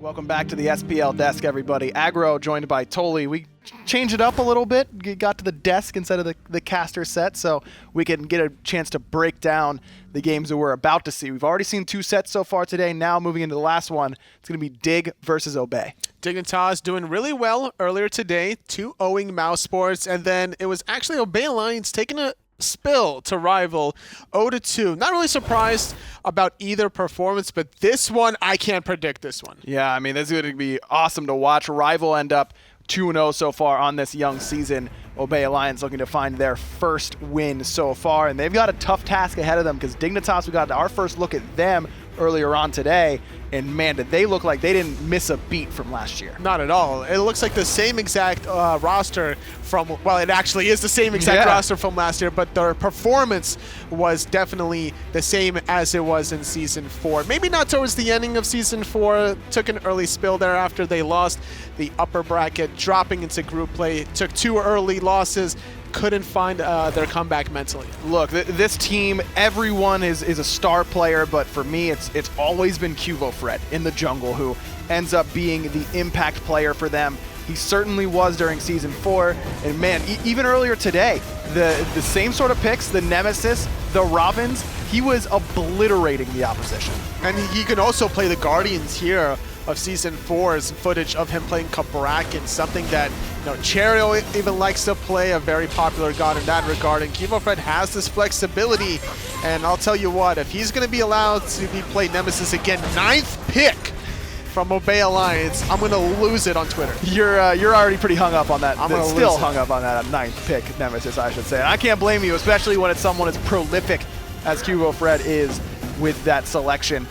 Welcome back to the SPL desk, everybody. Aggro joined by Toli. We changed it up a little bit. We got to the desk instead of the caster set, so we can get a chance to break down the games that we're about to see. We've already seen 2 sets so far today. Now moving into the last one, it's going to be Dig versus Obey. Dignitas doing really well earlier today, 2-0ing Mouse Sports, and then it was actually Obey Alliance taking a spill to Rival 0-2. Not really surprised about either performance, but this one, I can't predict this one. Yeah, I mean, this is going to be awesome to watch. Rival end up 2-0 so far on this young season. Obey Alliance looking to find their first win so far, and they've got a tough task ahead of them because Dignitas, we got our first look at them earlier on today, and man, did they look like they didn't miss a beat from last year. Not at all. It looks like the same exact roster from, well, it actually is the same exact roster from last year, but their performance was definitely the same as it was in Season 4. Maybe not towards the ending of Season 4. Took an early spill there after they lost the upper bracket, dropping into group play. Took 2 early losses. Couldn't find their comeback mentally. Look, this team, everyone is a star player, but for me, it's always been QvoFred in the jungle who ends up being the impact player for them. He certainly was during Season 4, and man, even earlier today, the same sort of picks, the Nemesis, the Robins, he was obliterating the opposition. And he can also play the Guardians here of Season 4's footage of him playing Kabrakan, something that Cherio even likes to play, a very popular god in that regard, and QvoFred has this flexibility, and I'll tell you what, if he's going to be allowed to be played Nemesis again, 9th pick from Obey Alliance, I'm going to lose it on Twitter. You're already pretty hung up on that. I'm still hung up on that 9th pick Nemesis, I should say. And I can't blame you, especially when it's someone as prolific as QvoFred is with that selection.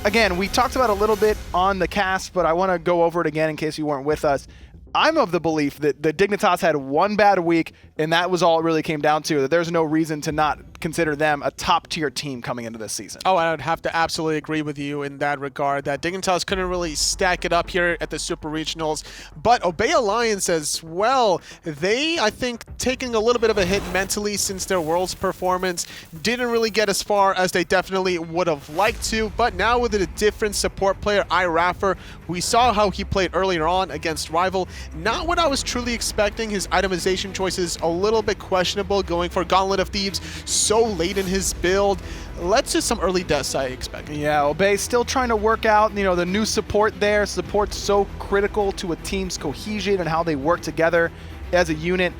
Again, we talked about it a little bit on the cast, but I want to go over it again in case you weren't with us. I'm of the belief that the Dignitas had one bad week, and that was all it really came down to, that there's no reason to not consider them a top-tier team coming into this season. Oh, I would have to absolutely agree with you in that regard, that Dignitas couldn't really stack it up here at the Super Regionals, but Obey Alliance as well, they, I think, taking a little bit of a hit mentally since their Worlds performance, didn't really get as far as they definitely would have liked to, but now with a different support player, iRaffer, we saw how he played earlier on against Rival. Not what I was truly expecting. His itemization choices a little bit questionable, going for Gauntlet of Thieves so late in his build. Let's just some early deaths I expect. Yeah, Obey still trying to work out, the new support there. Support's so critical to a team's cohesion and how they work together as a unit.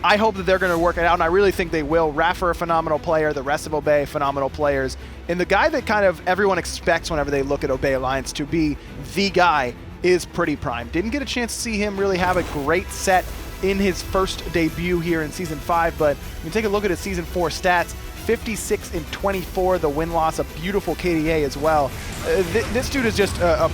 I hope that they're going to work it out, and I really think they will. Raffer, a phenomenal player. The rest of Obey, phenomenal players. And the guy that kind of everyone expects whenever they look at Obey Alliance to be the guy is PrettyPriMe. Didn't get a chance to see him really have a great set in his first debut here in Season 5, but when you take a look at his Season 4 stats, 56 and 24, the win-loss, a beautiful KDA as well. This dude is just an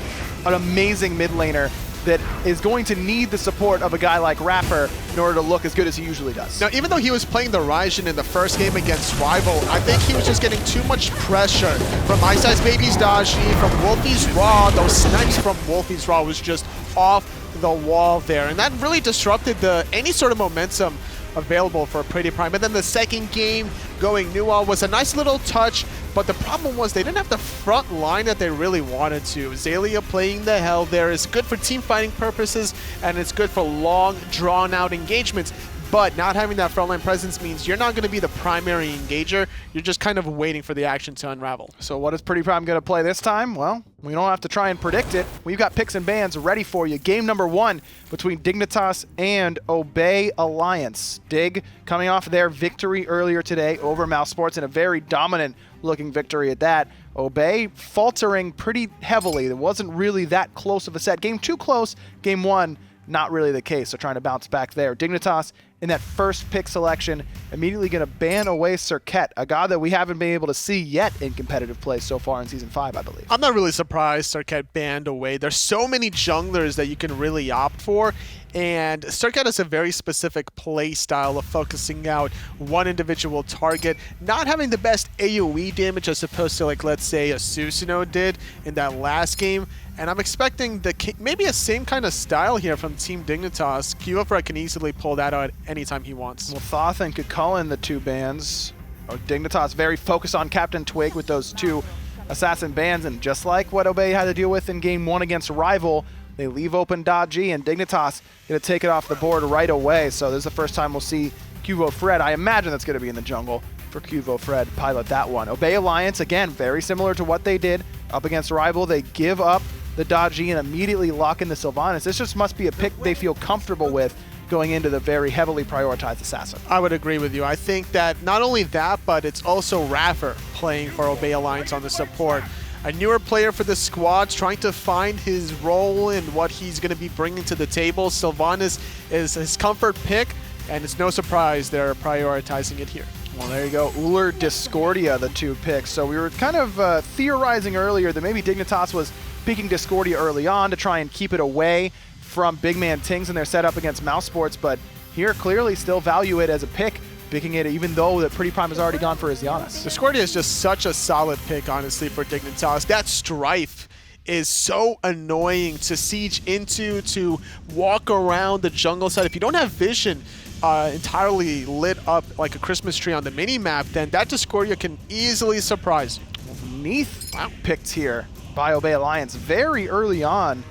amazing mid laner that is going to need the support of a guy like Raffer in order to look as good as he usually does. Now, even though he was playing the Raijin in the first game against Rival, I think he was just getting too much pressure from Ice Ice Baby's Dashi, from Wolfie's Raw. Those snipes from Wolfie's Raw was just off the wall there, and that really disrupted any sort of momentum available for PrettyPriMe. And then the second game going Nual was a nice little touch, but the problem was they didn't have the front line that they really wanted to. Xaliea playing the hell there is good for team fighting purposes, and it's good for long, drawn-out engagements. But not having that frontline presence means you're not going to be the primary engager. You're just kind of waiting for the action to unravel. So what is PrettyPriMe going to play this time? Well, we don't have to try and predict it. We've got picks and bans ready for you. Game number 1 between Dignitas and Obey Alliance. Dig coming off their victory earlier today over Mouse Sports, and a very dominant looking victory at that. Obey faltering pretty heavily. It wasn't really that close of a set. Game 2 close, game 1 not really the case, so trying to bounce back there. Dignitas in that first pick selection, immediately going to ban away Cirquet, a god that we haven't been able to see yet in competitive play so far in Season 5, I believe. I'm not really surprised Cirquet banned away. There's so many junglers that you can really opt for, and Cirquet has a very specific play style of focusing out one individual target, not having the best AoE damage as opposed to, like, let's say a Susanoo did in that last game. And I'm expecting maybe a same kind of style here from Team Dignitas. QvoFred can easily pull that out anytime he wants. Well, Thoth and Cullen, the 2 bans. Dignitas very focused on CaptainTwig with those 2 assassin bans, and just like what Obey had to deal with in game 1 against Rival, they leave open Dodgy, and Dignitas going to take it off the board right away. So this is the first time we'll see QvoFred. I imagine that's going to be in the jungle for QvoFred, pilot that one. Obey Alliance, again, very similar to what they did up against Rival. They give up the Dodgy and immediately lock into Sylvanas. This just must be a pick they feel comfortable with going into the very heavily prioritized assassin. I would agree with you. I think that not only that, but it's also iRaffer playing for Obey Alliance on the support. A newer player for the squad, trying to find his role and what he's going to be bringing to the table. Sylvanas is his comfort pick, and it's no surprise they're prioritizing it here. Well, there you go. Ullr, Discordia, the 2 picks. So we were kind of theorizing earlier that maybe Dignitas was picking Discordia early on to try and keep it away from big man Tings in their setup against Mouse Sports, but here clearly still value it as a pick, picking it even though that PrettyPriMe has already gone for his Giannis. Discordia is just such a solid pick, honestly, for Dignitas. That Strife is so annoying to siege into, to walk around the jungle side. If you don't have vision entirely lit up like a Christmas tree on the mini-map, then that Discordia can easily surprise you. Neath picked here by Obey Alliance very early on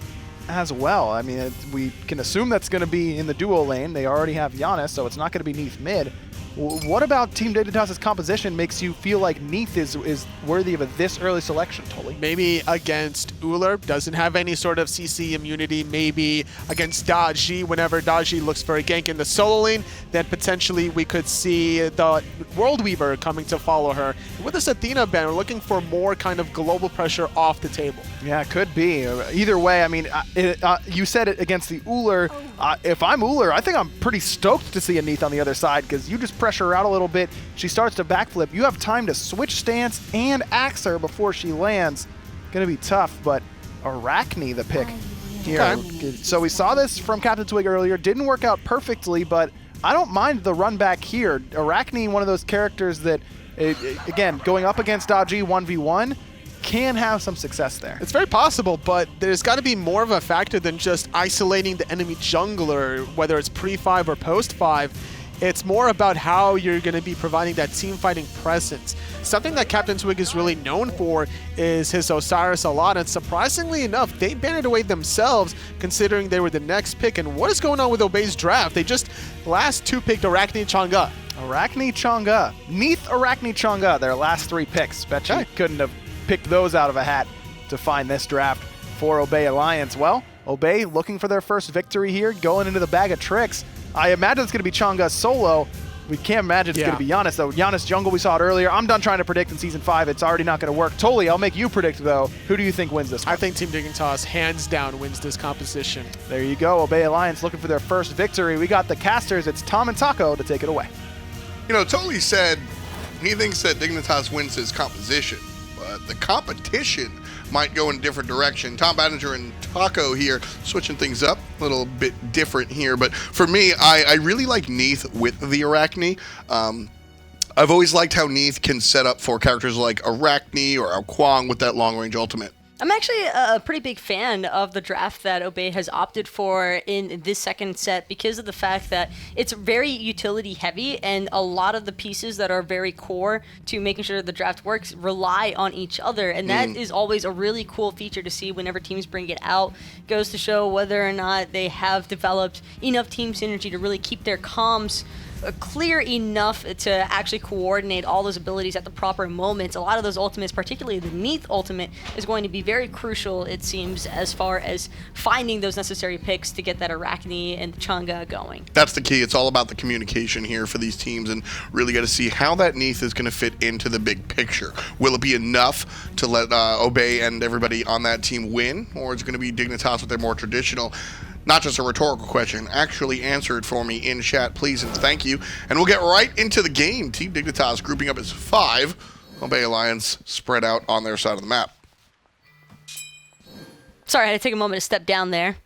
as well. I mean, we can assume that's going to be in the duo lane. They already have Giannis, so it's not going to be Neath mid. What about Team Dignitas' composition makes you feel like Neath is worthy of this early selection, Tully? Maybe against Ullr, doesn't have any sort of CC immunity. Maybe against Dodgy, whenever Dodgy looks for a gank in the solo lane, then potentially we could see the World Weaver coming to follow her. With this Athena ban, we're looking for more kind of global pressure off the table. Yeah, it could be. Either way, I mean, you said it against the Ullr. If I'm Ullr, I think I'm pretty stoked to see a Neath on the other side, because you just pressure her out a little bit. She starts to backflip. You have time to switch stance and axe her before she lands. Going to be tough, but Arachne the pick here. Okay. So we saw this from CaptainTwig earlier. Didn't work out perfectly, but I don't mind the run back here. Arachne, one of those characters that, again, going up against Dodgy 1v1, can have some success there. It's very possible, but there's got to be more of a factor than just isolating the enemy jungler, whether it's pre-5 or post-5. It's more about how you're going to be providing that team fighting presence. Something that CaptainTwig is really known for is his Osiris a lot, and surprisingly enough, they banned it away themselves, considering they were the next pick. And what is going on with Obey's draft? They just last 2 picked Arachne and Chang'e. Arachne, Chang'e. Neath, Arachne, Chang'e, their last 3 picks. Bet you couldn't have picked those out of a hat to find this draft for Obey Alliance. Well, Obey looking for their first victory here, going into the bag of tricks. I imagine it's going to be Chang'e solo. We can't imagine it's going to be Giannis, though. Giannis jungle, we saw it earlier. I'm done trying to predict in Season 5. It's already not going to work. Tully, I'll make you predict, though. Who do you think wins this one? I think Team Dignitas, hands down, wins this composition. There you go. Obey Alliance looking for their first victory. We got the casters. It's Tom and Taco to take it away. You know, Tully said he thinks that Dignitas wins his composition, but the competition might go in a different direction. Tom Banninger and Taco here switching things up a little bit different here, but for me, I really like Neath with the Arachne. I've always liked how Neath can set up for characters like Arachne or Ao Kuang with that long-range ultimate. I'm actually a pretty big fan of the draft that Obey has opted for in this second set because of the fact that it's very utility heavy, and a lot of the pieces that are very core to making sure the draft works rely on each other, and that is always a really cool feature to see whenever teams bring it out. Goes to show whether or not they have developed enough team synergy to really keep their comms clear enough to actually coordinate all those abilities at the proper moments. A lot of those ultimates, particularly the Neath ultimate, is going to be very crucial, it seems, as far as finding those necessary picks to get that Arachne and the Chang'e going. That's the key. It's all about the communication here for these teams, and really got to see how that Neath is going to fit into the big picture. Will it be enough to let Obey and everybody on that team win, or is it going to be Dignitas with their more traditional? Not just a rhetorical question, actually answer it for me in chat, please, and thank you. And we'll get right into the game. Team Dignitas grouping up as 5. Obey Alliance spread out on their side of the map. Sorry, I had to take a moment to step down there.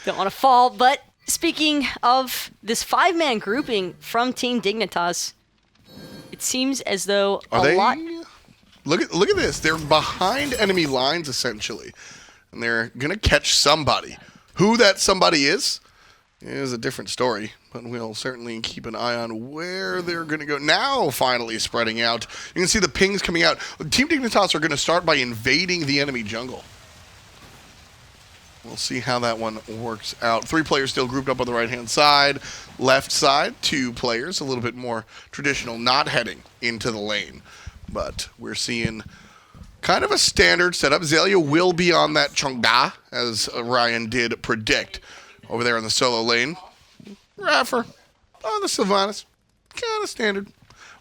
Don't want to fall, but speaking of this 5-man grouping from Team Dignitas, it seems as though lot... Look at this. They're behind enemy lines, essentially. And they're going to catch somebody. Who that somebody is a different story. but we'll certainly keep an eye on where they're going to go. Now, finally spreading out. You can see the pings coming out. Team Dignitas are going to start by invading the enemy jungle. We'll see how that one works out. 3 players still grouped up on the right-hand side. Left side, 2 players, a little bit more traditional, not heading into the lane. But we're seeing kind of a standard setup. Xaliea will be on that Chang'e, as Ryan did predict. Over there in the solo lane. iRaffer on the Sylvanas. Kind of standard.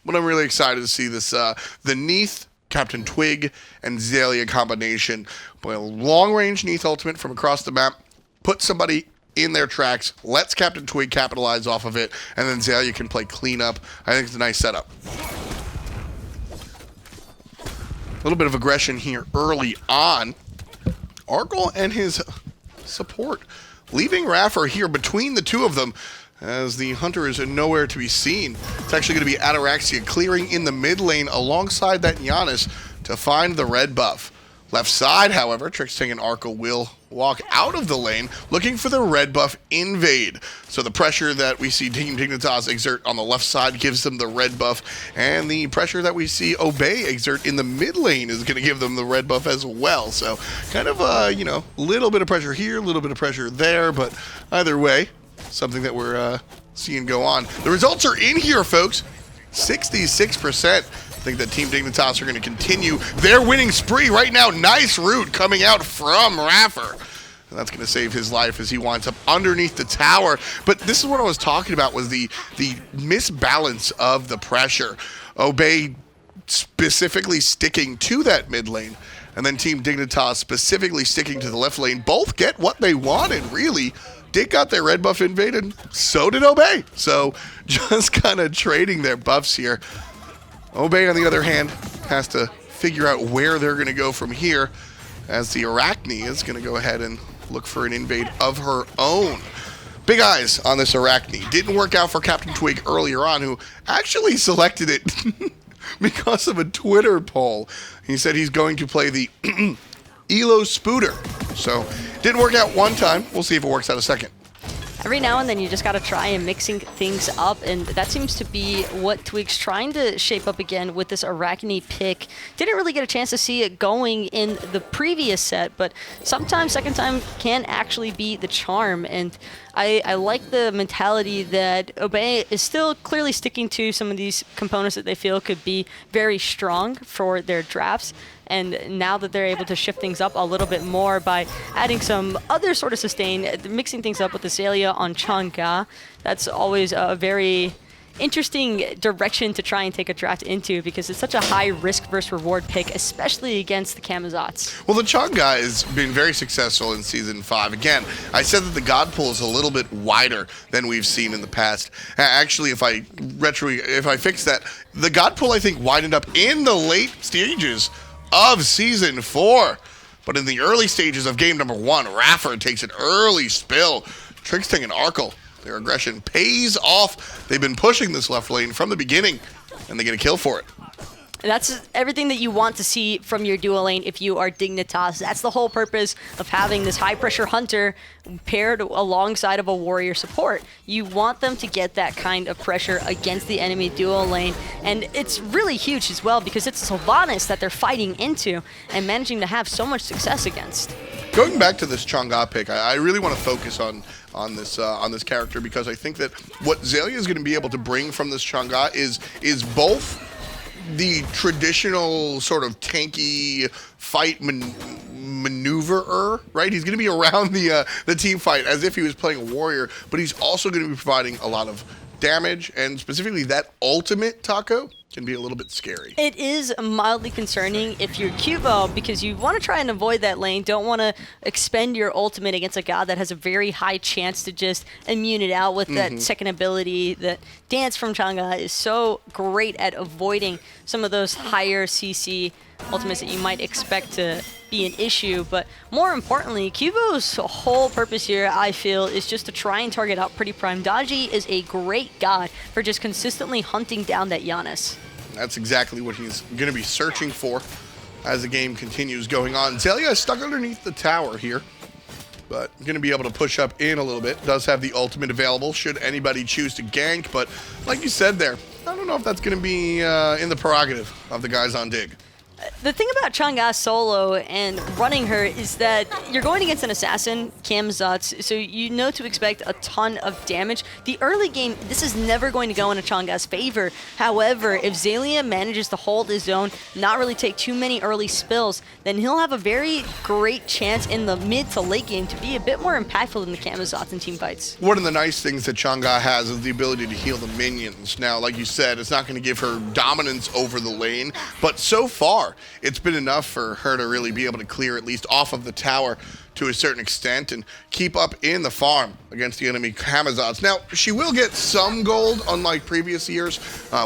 But I'm really excited to see this, the Neath, CaptainTwig, and Xaliea combination. Play a long-range Neath ultimate from across the map. Put somebody in their tracks. Lets CaptainTwig capitalize off of it. And then Xaliea can play cleanup. I think it's a nice setup. A little bit of aggression here early on. Arkkyl and his support leaving iRaffer here between the two of them as the Hunter is nowhere to be seen. It's actually going to be Ataraxia clearing in the mid lane alongside that Giannis to find the red buff. Left side, however, Trixtank and Arkkyl will walk out of the lane looking for the red buff invade. So the pressure that we see Team Dignitas exert on the left side gives them the red buff, and the pressure that we see Obey exert in the mid lane is going to give them the red buff as well. So kind of a, you know, little bit of pressure here, a little bit of pressure there, but either way, something that we're seeing go on. The results are in here, folks. 66%. I think that Team Dignitas are going to continue their winning spree right now. Nice root coming out from iRaffer. And that's going to save his life as he winds up underneath the tower. But this is what I was talking about, was the misbalance of the pressure. Obey specifically sticking to that mid lane, and then Team Dignitas specifically sticking to the left lane. Both get what they wanted, really. Dig got their red buff invaded, so did Obey. So just kind of trading their buffs here. Obey, on the other hand, has to figure out where they're going to go from here, as the Arachne is going to go ahead and look for an invade of her own. Big eyes on this Arachne. Didn't work out for CaptainTwig earlier on, who actually selected it because of a Twitter poll. He said he's going to play the Elo Spooter. So, didn't work out one time. We'll see if it works out a second. Every now and then you just got to try and mixing things up, and that seems to be what Twig's trying to shape up again with this Arachne pick. Didn't really get a chance to see it going in the previous set, but sometimes second time can actually be the charm, and I like the mentality that Obey is still clearly sticking to some of these components that they feel could be very strong for their drafts. And now that they're able to shift things up a little bit more by adding some other sort of sustain, mixing things up with the Xaliea on Chang'e, that's always a very interesting direction to try and take a draft into, because it's such a high risk versus reward pick, especially against the Camazotz. Well, the Chang'e has been very successful in Season 5. Again, I said that the God pool is a little bit wider than we've seen in the past. Actually, if I fix that, the God pool, I think, widened up in the late stages of Season 4. But in the early stages of game number 1, iRaffer takes an early spill. Trixtank and Arkkyl, their aggression pays off. They've been pushing this left lane from the beginning, and they get a kill for it. That's everything that you want to see from your duo lane if you are Dignitas. That's the whole purpose of having this high-pressure hunter paired alongside of a warrior support. You want them to get that kind of pressure against the enemy duo lane, and it's really huge as well because it's Sylvanas that they're fighting into and managing to have so much success against. Going back to this Chang'e pick, I really want to focus on this character, because I think that what Xaliea is going to be able to bring from this Chang'e is both the traditional sort of tanky fight maneuverer, right? He's going to be around the team fight as if he was playing a warrior, but he's also going to be providing a lot of damage, and specifically that ultimate, Taco, can be a little bit scary. It is mildly concerning if you're Qvo, because you want to try and avoid that lane. Don't want to expend your ultimate against a god that has a very high chance to just immune it out with that second ability. The dance from Chang'e is so great at avoiding some of those higher CC ultimates that you might expect to be an issue. But more importantly, Qvo's whole purpose here, I feel, is just to try and target out PrettyPriMe. Daji is a great god for just consistently hunting down that Giannis. That's exactly what he's going to be searching for as the game continues going on. Xaliea is stuck underneath the tower here. but going to be able to push up in a little bit. Does have the ultimate available should anybody choose to gank, but like you said there, I don't know if that's going to be in the prerogative of the guys on Dig. The thing about Chang'e solo and running her is that you're going against an assassin, Camzotz, so you know to expect a ton of damage. The early game, this is never going to go in a Chang'e's favor. However, if Xaliea manages to hold his zone, not really take too many early spills, then he'll have a very great chance in the mid to late game to be a bit more impactful than the Camzotz in team fights. One of the nice things that Chang'e has is the ability to heal the minions. Now, like you said, it's not going to give her dominance over the lane, but so far, it's been enough for her to really be able to clear at least off of the tower to a certain extent and keep up in the farm against the enemy Camazotz. Now, she will get some gold, unlike previous years.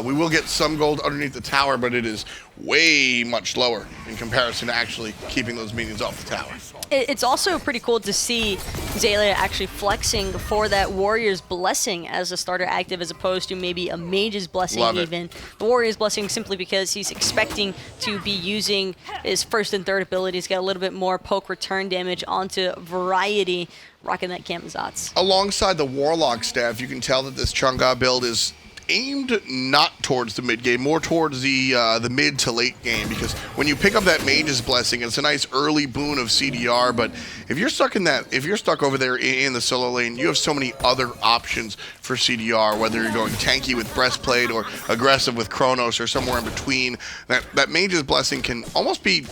We will get some gold underneath the tower, but it is way much lower in comparison to actually keeping those minions off the tower. It's also pretty cool to see Xaliea actually flexing for that Warrior's Blessing as a starter active as opposed to maybe a Mage's Blessing even. The Warrior's Blessing simply because he's expecting to be using his first and third abilities, get a little bit more poke return damage onto Variety, rocking that Camazotz. Alongside the Warlock staff, you can tell that this Chang'e build is aimed not towards the mid game, more towards the mid to late game, because when you pick up that Mage's Blessing, it's a nice early boon of CDR, but if you're stuck in that, if you're stuck over there in the solo lane, you have so many other options for CDR, whether you're going tanky with Breastplate or aggressive with Chronos or somewhere in between. That Mage's Blessing can almost be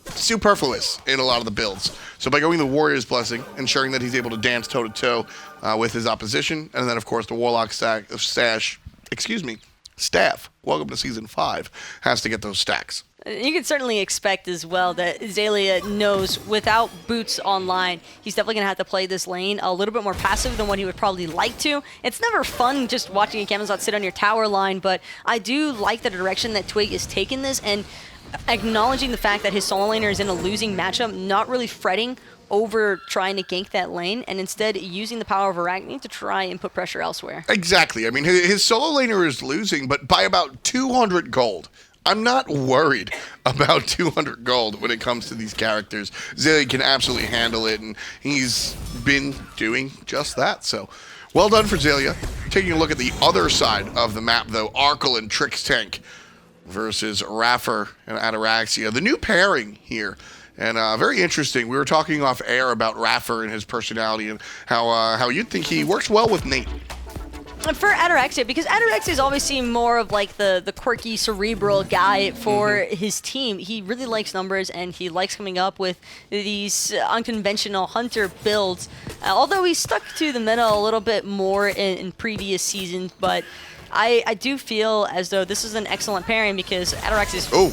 superfluous in a lot of the builds. So by going the Warrior's Blessing, ensuring that he's able to dance toe-to-toe with his opposition, and then of course the Warlock staff, welcome to Season 5, has to get those stacks. You can certainly expect as well that Xaliea knows without boots online, he's definitely going to have to play this lane a little bit more passive than what he would probably like to. It's never fun just watching a Camazotz sit on your tower line, but I do like the direction that Twig is taking this, and acknowledging the fact that his solo laner is in a losing matchup, not really fretting over trying to gank that lane, and instead using the power of Arachne to try and put pressure elsewhere. Exactly. I mean, his solo laner is losing, but by about 200 gold. I'm not worried about 200 gold when it comes to these characters. Xaliea can absolutely handle it, and he's been doing just that. So, well done for Xaliea. Taking a look at the other side of the map, though, Arkkyl and Trixtank versus iRaffer and Ataraxia. The new pairing here. And very interesting. We were talking off air about Raffer and his personality and how you'd think he works well with Nate. For Ataraxia, because Ataraxia's always seemed more of like the quirky, cerebral guy for his team. He really likes numbers, and he likes coming up with these unconventional hunter builds. Although he's stuck to the meta a little bit more in previous seasons, but I do feel as though this is an excellent pairing because Ataraxia's... Oh!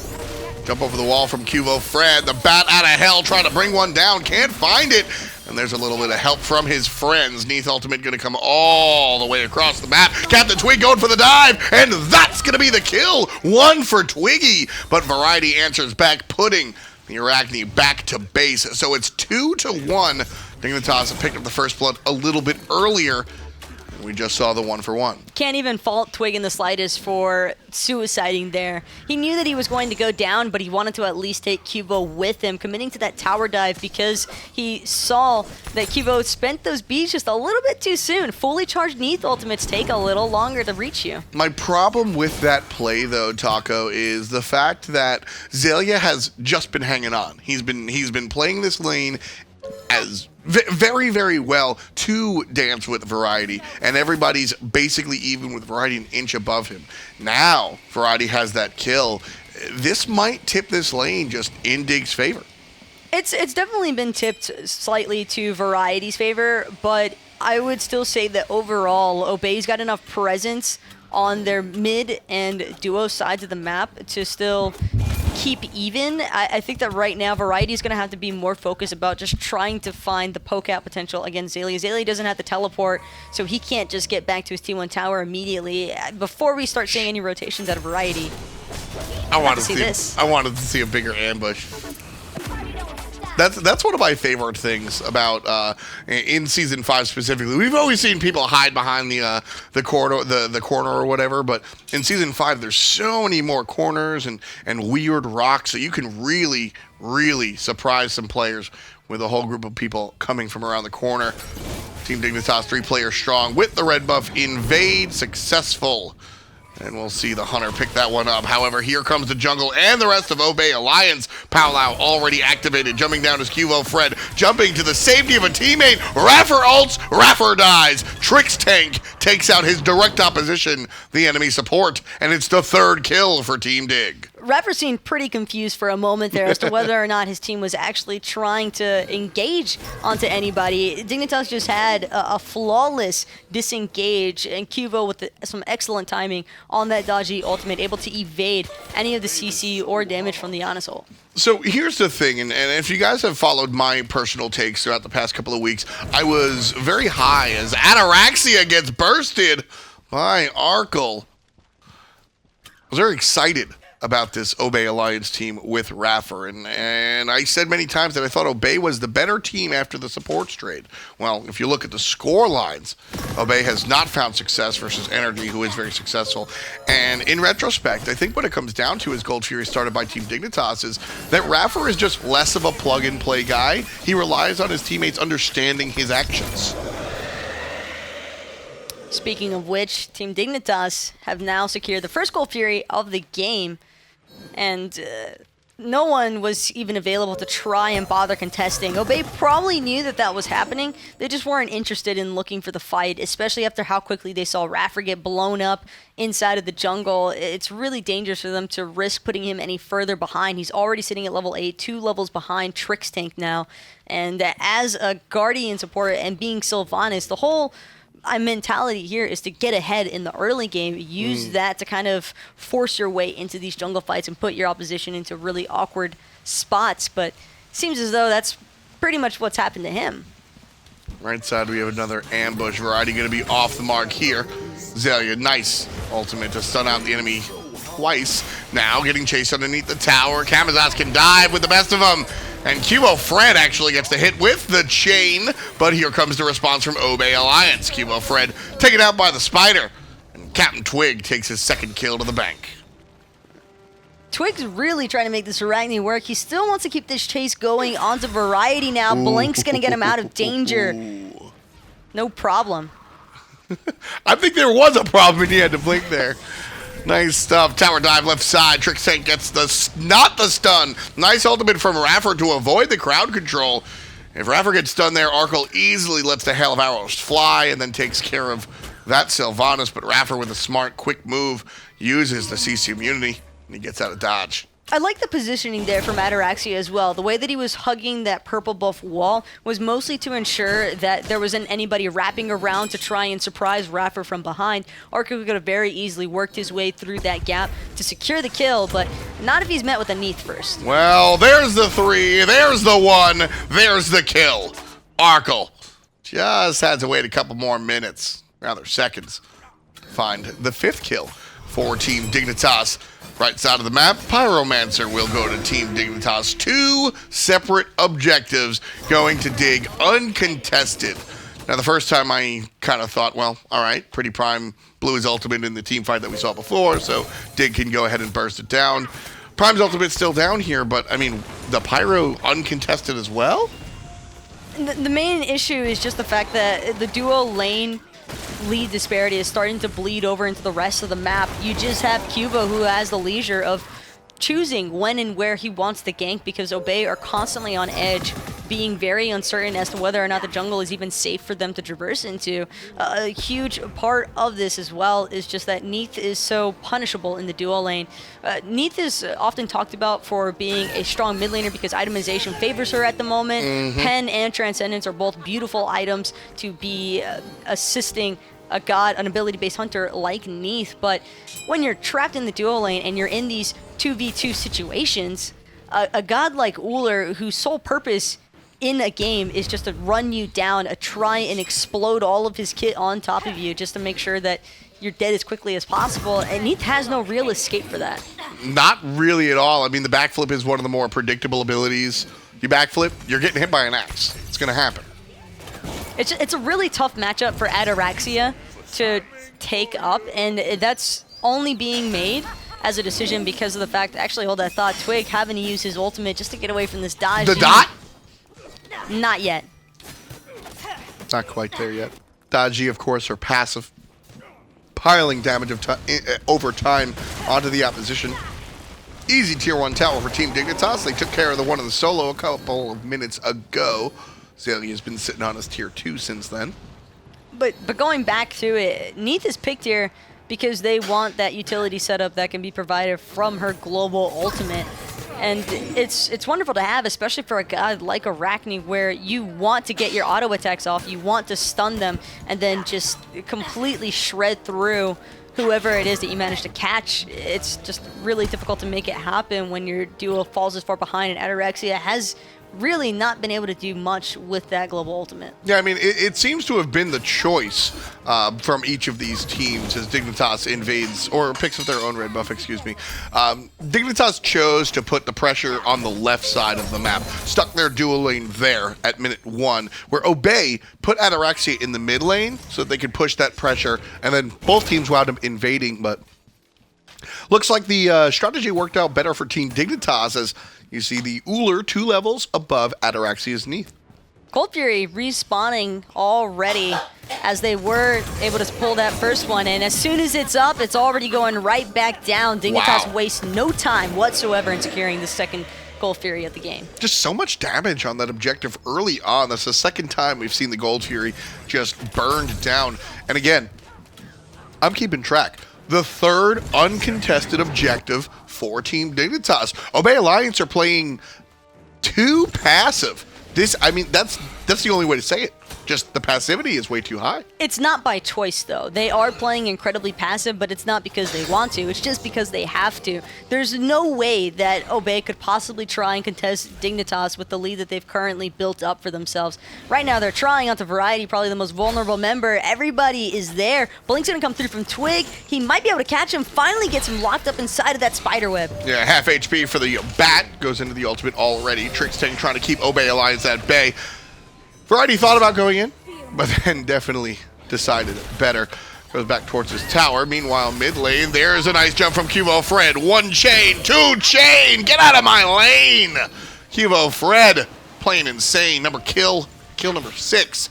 Jump over the wall from QvoFred. The bat out of hell trying to bring one down. Can't find it. And there's a little bit of help from his friends. Neath Ultimate going to come all the way across the map. CaptainTwig going for the dive. And that's going to be the kill. One for Twiggy. But Variety answers back, putting the Arachne back to base. So it's 2-1. Dignitas picked up the first blood a little bit earlier. We just saw the 1-for-1. Can't even fault Twig in the slightest for suiciding there. He knew that he was going to go down, but he wanted to at least take Qvo with him, committing to that tower dive because he saw that Qvo spent those bees just a little bit too soon. Fully charged Neath ultimates take a little longer to reach you. My problem with that play, though, Taco, is the fact that Xaliea has just been hanging on. He's been playing this lane as very, very well to dance with Variety, and everybody's basically even with Variety an inch above him. Now, Variety has that kill. This might tip this lane just in Dig's favor. It's definitely been tipped slightly to Variety's favor, but I would still say that overall, Obey's got enough presence on their mid and duo sides of the map to still keep even. I think that right now Variety is going to have to be more focused about just trying to find the poke out potential against Xaliea. Xaliea doesn't have to teleport, so he can't just get back to his T1 tower immediately. Before we start seeing any rotations out of Variety, I wanted to see a bigger ambush. That's one of my favorite things about in Season 5 specifically. We've always seen people hide behind the corner or whatever, but in Season 5 there's so many more corners and weird rocks that you can really surprise some players with a whole group of people coming from around the corner. Team Dignitas 3-player strong with the red buff. Invade successful. And we'll see the Hunter pick that one up. However, here comes the jungle and the rest of Obey Alliance. Powwow already activated. Jumping down is QvoFred. Jumping to the safety of a teammate. iRaffer ults. iRaffer dies. Trixtank takes out his direct opposition, the enemy support. And it's the 3rd kill for Team Dig. iRaffer seemed pretty confused for a moment there as to whether or not his team was actually trying to engage onto anybody. Dignitas just had a flawless disengage, and Qvo with some excellent timing on that dodgy ultimate, able to evade any of the CC or damage from the Yanasol. So here's the thing, and if you guys have followed my personal takes throughout the past couple of weeks, I was very high as Ataraxia gets bursted by Arkkyl. I was very excited about this Obey Alliance team with iRaffer, and I said many times that I thought Obey was the better team after the supports trade. Well, if you look at the score lines, Obey has not found success versus Energy, who is very successful. And in retrospect, I think what it comes down to is Gold Fury started by Team Dignitas is that iRaffer is just less of a plug-and-play guy. He relies on his teammates understanding his actions. Speaking of which, Team Dignitas have now secured the first Gold Fury of the game, and no one was even available to try and bother contesting. Obey probably knew that that was happening. They just weren't interested in looking for the fight, especially after how quickly they saw iRaffer get blown up inside of the jungle. It's really dangerous for them to risk putting him any further behind. He's already sitting at level 8, 2 levels behind Trixtank now. And as a Guardian supporter and being Sylvanas, the whole mentality here is to get ahead in the early game, use that to kind of force your way into these jungle fights and put your opposition into really awkward spots, but it seems as though that's pretty much what's happened to him. Right side, we have another ambush. Variety going to be off the mark here. Xaliea, nice ultimate to stun out the enemy twice. Now getting chased underneath the tower. Kamazaz can dive with the best of them. And QvoFred actually gets the hit with the chain, but here comes the response from Obey Alliance. QvoFred taken out by the spider, and CaptainTwig takes his 2nd kill to the bank. Twig's really trying to make this Arachne work. He still wants to keep this chase going onto Variety now. Blink's going to get him out of danger. No problem. I think there was a problem when he had to blink there. Nice stuff. Tower dive left side. Trixtank gets not the stun. Nice ultimate from iRaffer to avoid the crowd control. If iRaffer gets stunned there, Arkkyl easily lets the hail of arrows fly and then takes care of that Sylvanas. But iRaffer with a smart, quick move uses the CC immunity and he gets out of dodge. I like the positioning there from Ataraxia as well. The way that he was hugging that purple buff wall was mostly to ensure that there wasn't anybody wrapping around to try and surprise iRaffer from behind. Arkkyl could have very easily worked his way through that gap to secure the kill, but not if he's met with a Neath first. Well, there's the 3, there's the 1, there's the kill. Arkkyl just had to wait a couple more minutes, rather seconds, to find the 5th kill for Team Dignitas. Right side of the map, Pyromancer will go to Team Dignitas. 2 separate objectives going to Dig uncontested. Now, the first time I kind of thought, well, all right, PrettyPriMe blew his ultimate in the team fight that we saw before, so Dig can go ahead and burst it down. Prime's ultimate's still down here, but, I mean, the Pyro uncontested as well? The main issue is just the fact that the duo lane lead disparity is starting to bleed over into the rest of the map. You just have Qvo, who has the leisure of choosing when and where he wants to gank, because Obey are constantly on edge, being very uncertain as to whether or not the jungle is even safe for them to traverse into. A huge part of this as well is just that Neath is so punishable in the duo lane. Neath is often talked about for being a strong mid laner because itemization favors her at the moment. Pen and Transcendence are both beautiful items to be assisting a god, an ability-based hunter like Neath, but when you're trapped in the duo lane and you're in these 2v2 situations, a god like Ullr, whose sole purpose in a game is just to run you down, try and explode all of his kit on top of you just to make sure that you're dead as quickly as possible, and Neath has no real escape for that. Not really at all. I mean, the backflip is one of the more predictable abilities. You backflip, you're getting hit by an axe. It's going to happen. It's a really tough matchup for Ataraxia to take up, and that's only being made as a decision because of the fact, actually, hold that thought, Twig having to use his ultimate just to get away from this dodge. The dot? Not yet. Not quite there yet. Dodgy, of course, are passive, piling damage over time onto the opposition. Easy tier 1 tower for Team Dignitas. They took care of the one in the solo a couple of minutes ago. Xaliea has been sitting on his tier 2 since then. But going back to it, Neith is picked here because they want that utility setup that can be provided from her global ultimate. And it's wonderful to have, especially for a guy like Arachne, where you want to get your auto attacks off, you want to stun them, and then just completely shred through whoever it is that you manage to catch. It's just really difficult to make it happen when your duo falls as far behind, and Ataraxia has really not been able to do much with that global ultimate. Yeah, I mean, it seems to have been the choice from each of these teams as Dignitas invades, or picks up their own red buff, excuse me. Dignitas chose to put the pressure on the left side of the map, stuck their dual lane there at minute 1, where Obey put Ataraxia in the mid lane so that they could push that pressure, and then both teams wound up invading, but looks like the strategy worked out better for Team Dignitas as you see the Uller 2 levels above Ataraxia's Neith. Cold Fury respawning already as they were able to pull that first one, and as soon as it's up, it's already going right back down. Dignitas wastes no time whatsoever in securing the second Gold Fury of the game. Just so much damage on that objective early on. That's the second time we've seen the Gold Fury just burned down. And again, I'm keeping track. The third uncontested objective for Team Dignitas. Obey Alliance are playing too passive. I mean, that's the only way to say it. Just the passivity is way too high. It's not by choice, though. They are playing incredibly passive, but it's not because they want to. It's just because they have to. There's no way that Obey could possibly try and contest Dignitas with the lead that they've currently built up for themselves. Right now, they're trying onto Variety, probably the most vulnerable member. Everybody is there. Blink's going to come through from Twig. He might be able to catch him, finally gets him locked up inside of that spiderweb. Yeah, half HP for the Bat. Goes into the ultimate already. Trixtank trying to keep Obey Alliance at bay. Variety thought about going in, but then definitely decided better. Goes back towards his tower. Meanwhile, mid lane, there's a nice jump from QvoFred. 1 chain, 2 chain. Get out of my lane. QvoFred playing insane. Kill number 6.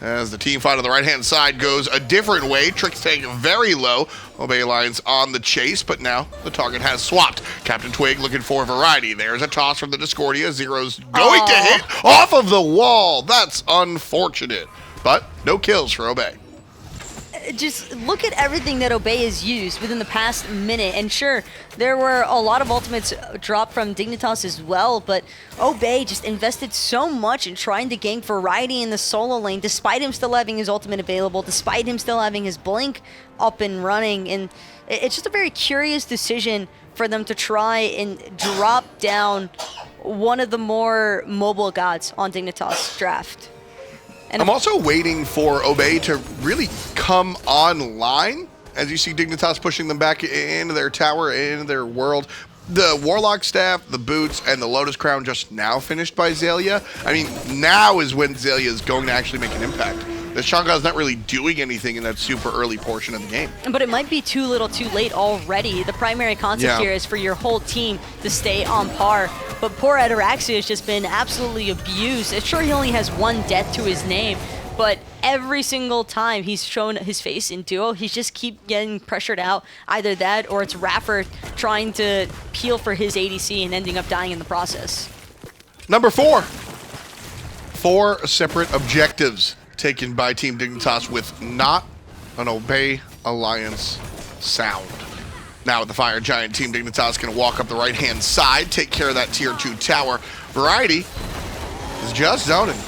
As the team fight on the right-hand side goes a different way. Trixtank very low. Obey Alliance on the chase, but now the target has swapped. CaptainTwig looking for Variety. There's a toss from the Discordia. Zyrhoes going to hit off of the wall. That's unfortunate, but no kills for Obey. Just look at everything that Obey has used within the past minute. And sure, there were a lot of ultimates dropped from Dignitas as well, but Obey just invested so much in trying to gank Variety in the solo lane, despite him still having his ultimate available, despite him still having his blink up and running. And it's just a very curious decision for them to try and drop down one of the more mobile gods on Dignitas draft. And I'm also waiting for Obey to really come online as you see Dignitas pushing them back into their tower, into their world. The Warlock Staff, the Boots, and the Lotus Crown just now finished by Xaliea. I mean, now is when Xaliea is going to actually make an impact. The Chang'e is not really doing anything in that super early portion of the game. But it might be too little too late already. The primary concept here is for your whole team to stay on par. But poor Ataraxia has just been absolutely abused. Sure, he only has 1 death to his name, but every single time he's shown his face in duo, he's just keep getting pressured out. Either that or it's iRaffer trying to peel for his ADC and ending up dying in the process. Number 4. 4 separate objectives taken by Team Dignitas with not an Obey Alliance sound. Now with the Fire Giant, Team Dignitas going to walk up the right-hand side, take care of that tier 2 tower. Variety is just zoning.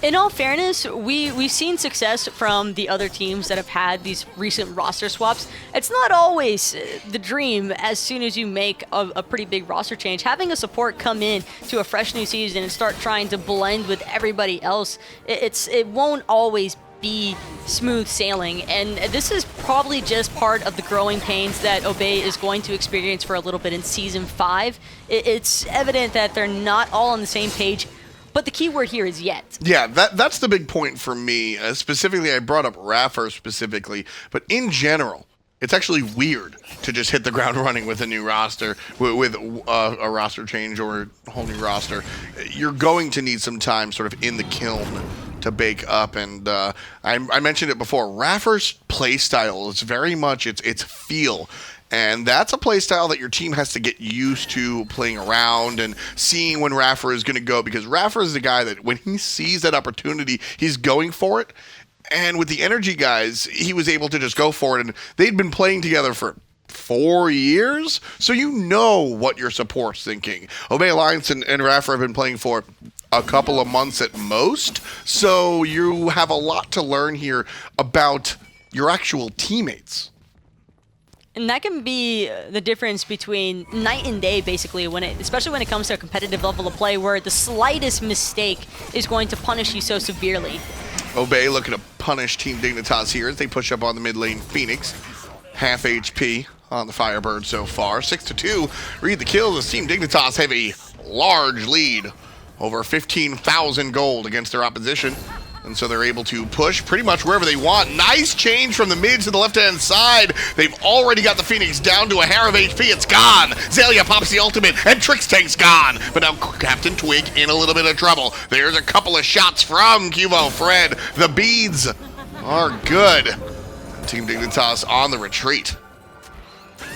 In all fairness, we've seen success from the other teams that have had these recent roster swaps. It's not always the dream as soon as you make a pretty big roster change. Having a support come in to a fresh new season and start trying to blend with everybody else, it won't always be smooth sailing, and this is probably just part of the growing pains that Obey is going to experience for a little bit in Season 5. It's evident that they're not all on the same page, but the key word here is yet. Yeah, that's the big point for me. Specifically, I brought up iRaffer specifically, but in general, it's actually weird to just hit the ground running with a new roster, with a roster change or a whole new roster. You're going to need some time sort of in the kiln to bake up, and I mentioned it before. iRaffer's play style is very much its feel, and that's a play style that your team has to get used to playing around and seeing when iRaffer is going to go, because iRaffer is the guy that when he sees that opportunity, he's going for it. And with the energy guys, he was able to just go for it, and they'd been playing together for 4 years, so you know what your support's thinking. Obey Alliance and iRaffer have been playing for a couple of months at most, so you have a lot to learn here about your actual teammates. And that can be the difference between night and day, basically, especially when it comes to a competitive level of play, where the slightest mistake is going to punish you so severely. Obey looking to punish Team Dignitas here as they push up on the mid lane. Phoenix, half HP on the Firebird so far. 6-2, read the kills as Team Dignitas have a large lead, over 15,000 gold against their opposition. And so they're able to push pretty much wherever they want. Nice change from the mid to the left-hand side. They've already got the Phoenix down to a hair of HP. It's gone. Xaliea pops the ultimate, and Trixtank's gone. But now CaptainTwig in a little bit of trouble. There's a couple of shots from QvoFred. The beads are good. Team Dignitas on the retreat.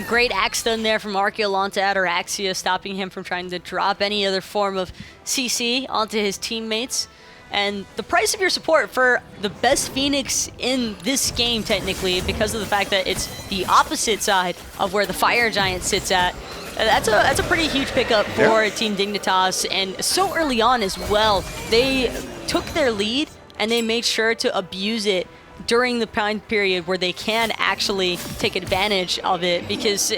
Great axe stun there from Arkkyl onto Ataraxia, stopping him from trying to drop any other form of CC onto his teammates. And the price of your support for the best Phoenix in this game, technically, because of the fact that it's the opposite side of where the Fire Giant sits at, that's a pretty huge pickup for Team Dignitas. And so early on as well, they took their lead and they made sure to abuse it during the time period where they can actually take advantage of it, because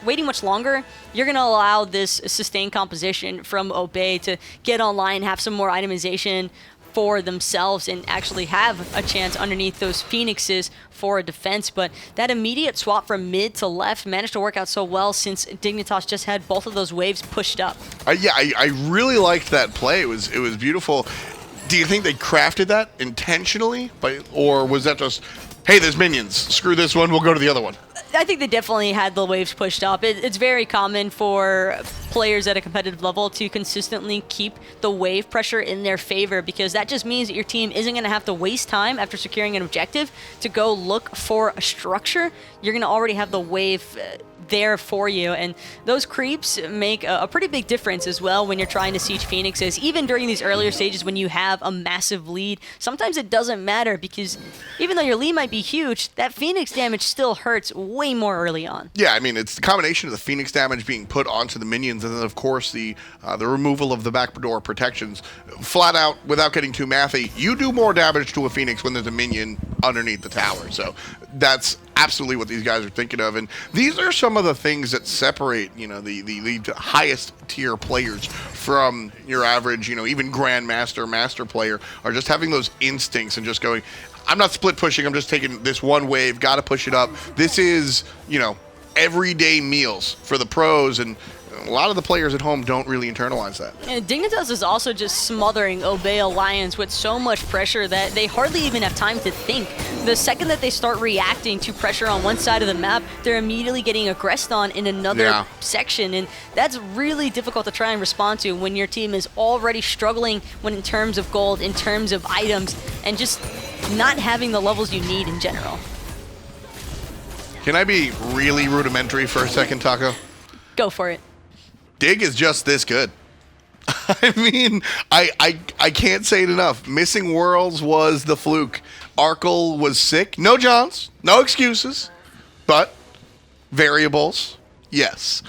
waiting much longer, you're going to allow this sustained composition from Obey to get online, have some more itemization for themselves, and actually have a chance underneath those Phoenixes for a defense. But that immediate swap from mid to left managed to work out so well, since Dignitas just had both of those waves pushed up. Yeah, I really liked that play. It was beautiful. Do you think they crafted that intentionally, or was that just, hey, there's minions, screw this one, we'll go to the other one? I think they definitely had the waves pushed up. It's very common for players at a competitive level to consistently keep the wave pressure in their favor, because that just means that your team isn't going to have to waste time after securing an objective to go look for a structure. You're going to already have the wave there for you, and those creeps make a pretty big difference as well when you're trying to siege Phoenixes. Even during these earlier stages when you have a massive lead, sometimes it doesn't matter, because even though your lead might be huge, that Phoenix damage still hurts way more early on. Yeah, I mean, it's the combination of the Phoenix damage being put onto the minions, and then of course the removal of the backdoor protections. Flat out, without getting too mathy, you do more damage to a Phoenix when there's a minion underneath the tower. So that's absolutely what these guys are thinking of, and these are some of the things that separate, the highest tier players from your average, even grandmaster, master player, are just having those instincts and just going, I'm not split pushing, I'm just taking this one wave, gotta push it up. This is, everyday meals for the pros, and a lot of the players at home don't really internalize that. And Dignitas is also just smothering Obey Alliance with so much pressure that they hardly even have time to think. The second that they start reacting to pressure on one side of the map, they're immediately getting aggressed on in another section, and that's really difficult to try and respond to when your team is already struggling in terms of gold, in terms of items, and just not having the levels you need in general. Can I be really rudimentary for a second, Taco? Go for it. Dig is just this good. I mean, I can't say it enough. Missing Worlds was the fluke. Arkkyl was sick. No Johns, no excuses, but variables, yes.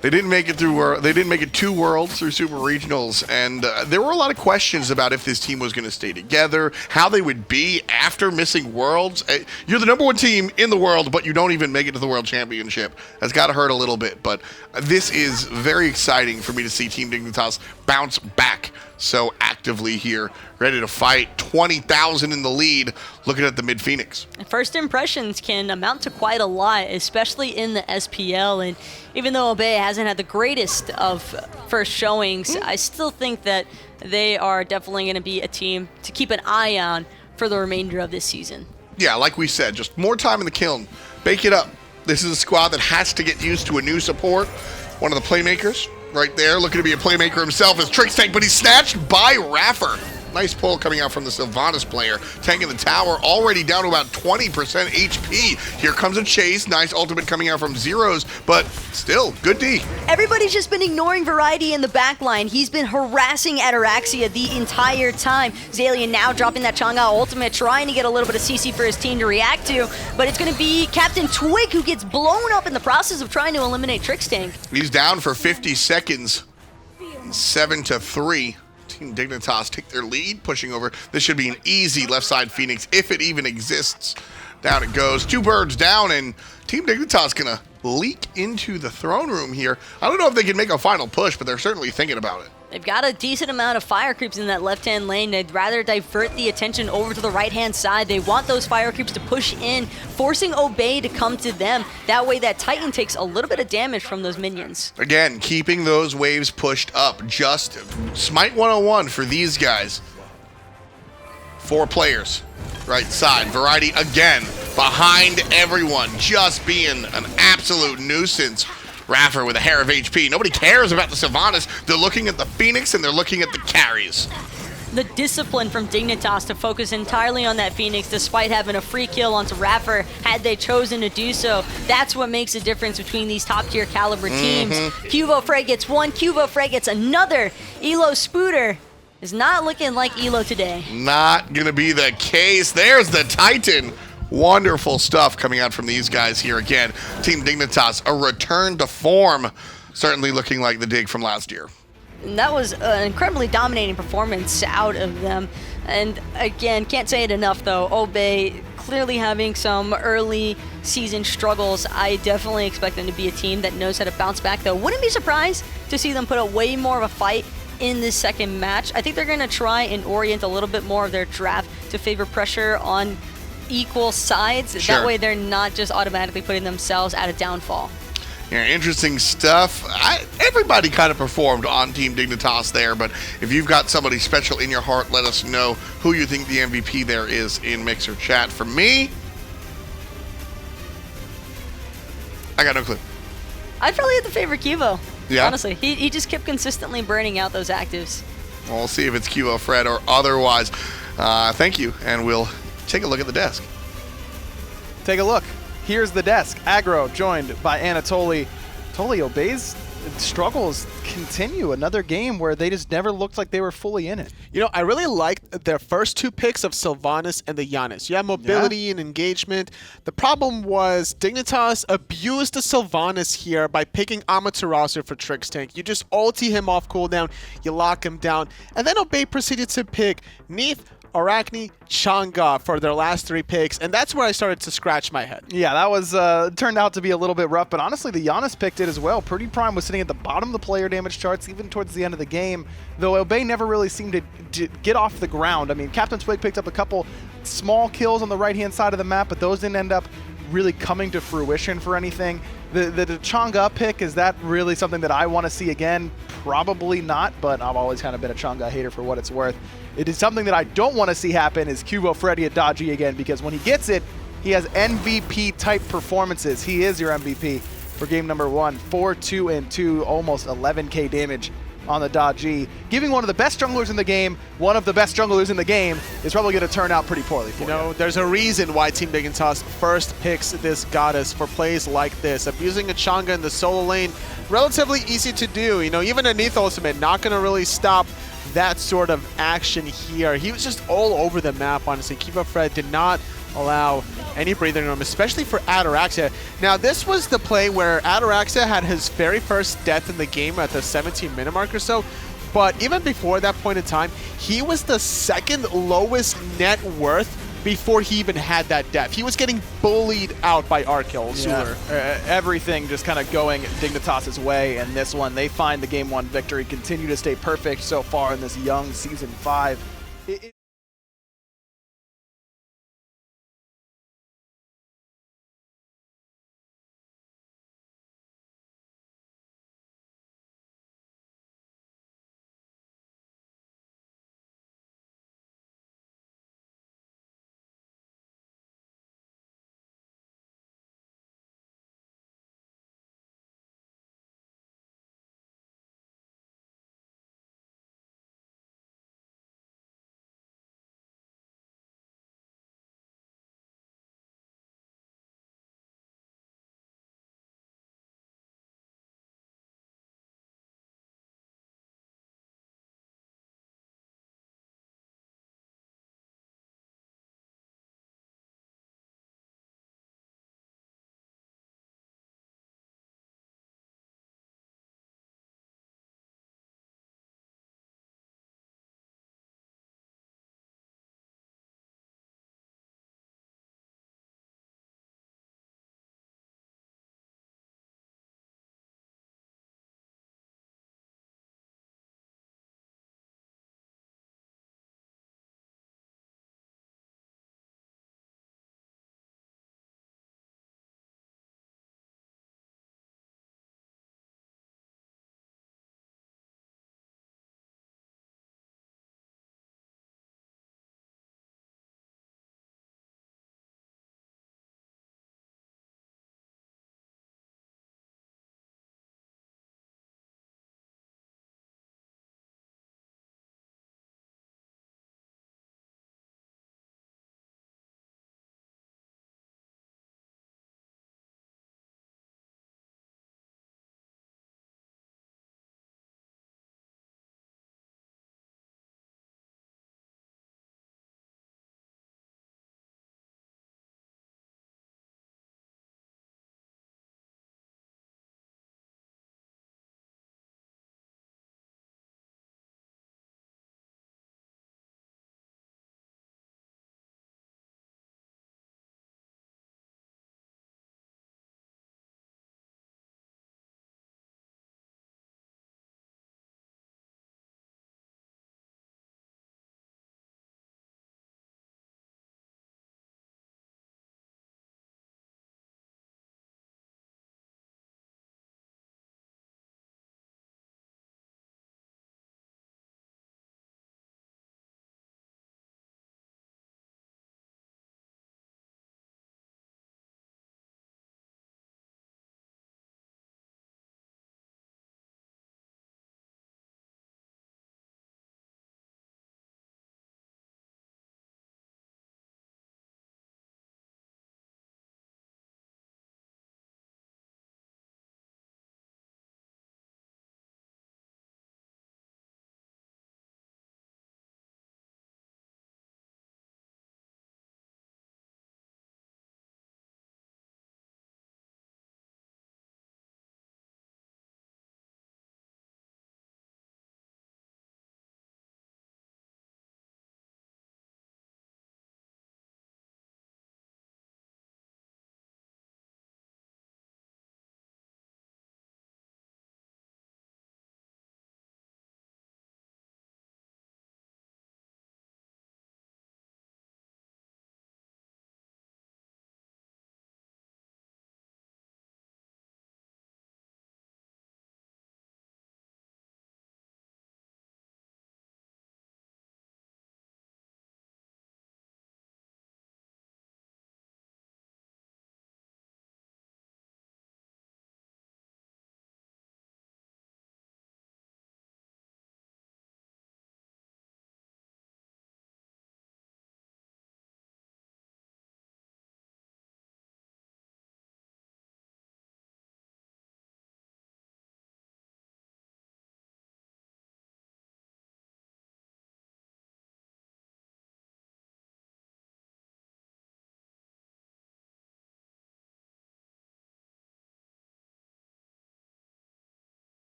They didn't make it through. They didn't make it 2 worlds through Super Regionals, and there were a lot of questions about if this team was going to stay together, how they would be after missing worlds. You're the #1 team in the world, but you don't even make it to the World Championship. That's got to hurt a little bit, but this is very exciting for me to see Team Dignitas bounce back so actively here, ready to fight. 20,000 in the lead, looking at the mid Phoenix. First impressions can amount to quite a lot, especially in the SPL, and even though Obey hasn't had the greatest of first showings, I still think that they are definitely going to be a team to keep an eye on for the remainder of this season. Yeah, like we said, just more time in the kiln. Bake it up. This is a squad that has to get used to a new support. One of the playmakers right there, looking to be a playmaker himself, is Trixtank, but he's snatched by iRaffer. Nice pull coming out from the Sylvanas player. Tanking the tower, already down to about 20% HP. Here comes a chase. Nice ultimate coming out from Zyrhoes, but still, good D. Everybody's just been ignoring Variety in the back line. He's been harassing Ataraxia the entire time. Xaliea now dropping that Chang'e ultimate, trying to get a little bit of CC for his team to react to, but it's going to be CaptainTwig who gets blown up in the process of trying to eliminate Trixtank. He's down for 50 seconds. 7-3. Team Dignitas take their lead, pushing over. This should be an easy left side Phoenix, if it even exists. Down it goes. 2 birds down, and Team Dignitas gonna leak into the throne room here. I don't know if they can make a final push, but they're certainly thinking about it. They've got a decent amount of fire creeps in that left-hand lane. They'd rather divert the attention over to the right-hand side. They want those fire creeps to push in, forcing Obey to come to them. That way that Titan takes a little bit of damage from those minions. Again, keeping those waves pushed up. Just Smite 101 for these guys. 4 players. Right side. Variety again. Behind everyone. Just being an absolute nuisance. iRaffer with a hair of HP. Nobody cares about the Sylvanas. They're looking at the Phoenix and they're looking at the carries. The discipline from Dignitas to focus entirely on that Phoenix despite having a free kill onto iRaffer had they chosen to do so. That's what makes a difference between these top tier caliber teams. QvoFred gets one, QvoFred gets another. Elo Spooter is not looking like Elo today. Not gonna be the case. There's the Titan. Wonderful stuff coming out from these guys here again. Team Dignitas, a return to form. Certainly looking like the Dig from last year. And that was an incredibly dominating performance out of them. And again, can't say it enough though, Obey clearly having some early season struggles. I definitely expect them to be a team that knows how to bounce back though. Wouldn't be surprised to see them put up way more of a fight in this second match. I think they're gonna try and orient a little bit more of their draft to favor pressure on equal sides. Sure. That way they're not just automatically putting themselves at a downfall. Yeah, interesting stuff. Everybody kind of performed on Team Dignitas there, but if you've got somebody special in your heart, let us know who you think the MVP there is in Mixer chat. For me, I got no clue. I'd probably have to favor Qvo. Yeah? Honestly, he just kept consistently burning out those actives. We'll see if it's QvoFred or otherwise. Thank you, and we'll take a look at the desk. Take a look. Here's the desk. Aggro joined by Anatoly. Totally Obey's struggles continue. Another game where they just never looked like they were fully in it. You know, I really liked their first 2 picks of Sylvanas and the Giannis. You have mobility and engagement. The problem was Dignitas abused the Sylvanas here by picking Amaterasu for Trixtank. You just ulti him off cooldown, you lock him down, and then Obey proceeded to pick Neith, Arachne, Chang'e for their last 3 picks, and that's where I started to scratch my head. Yeah, that was turned out to be a little bit rough, but honestly, the Giannis picked it as well. PrettyPriMe was sitting at the bottom of the player damage charts, even towards the end of the game, though Obey never really seemed to get off the ground. I mean, CaptainTwig picked up a couple small kills on the right-hand side of the map, but those didn't end up really coming to fruition for anything. The Chang'e pick, is that really something that I want to see again? Probably not, but I've always kind of been a Chang'e hater for what it's worth. It is something that I don't want to see happen is QvoFred at Dodgy again, because when he gets it, he has MVP-type performances. He is your MVP for game number 1. 4, 2, and 2, almost 11k damage on the Dodgy. Giving one of the best junglers in the game, one of the best junglers in the game, is probably going to turn out pretty poorly for you. You know, there's a reason why Team Dignitas first picks this goddess for plays like this. Abusing a Chang'e in the solo lane, relatively easy to do. You know, even a Neith ultimate, not going to really stop that sort of action here. He was just all over the map, honestly. QvoFred did not allow any breathing room, especially for Ataraxia. Now, this was the play where Ataraxia had his very first death in the game at the 17-minute mark or so, but even before that point in time, he was the 2nd lowest net worth before he even had that death. He was getting bullied out by Arkkyl. Yeah. Everything just kind of going Dignitas' way, and this one, they find the game 1 victory, continue to stay perfect so far in this young Season 5.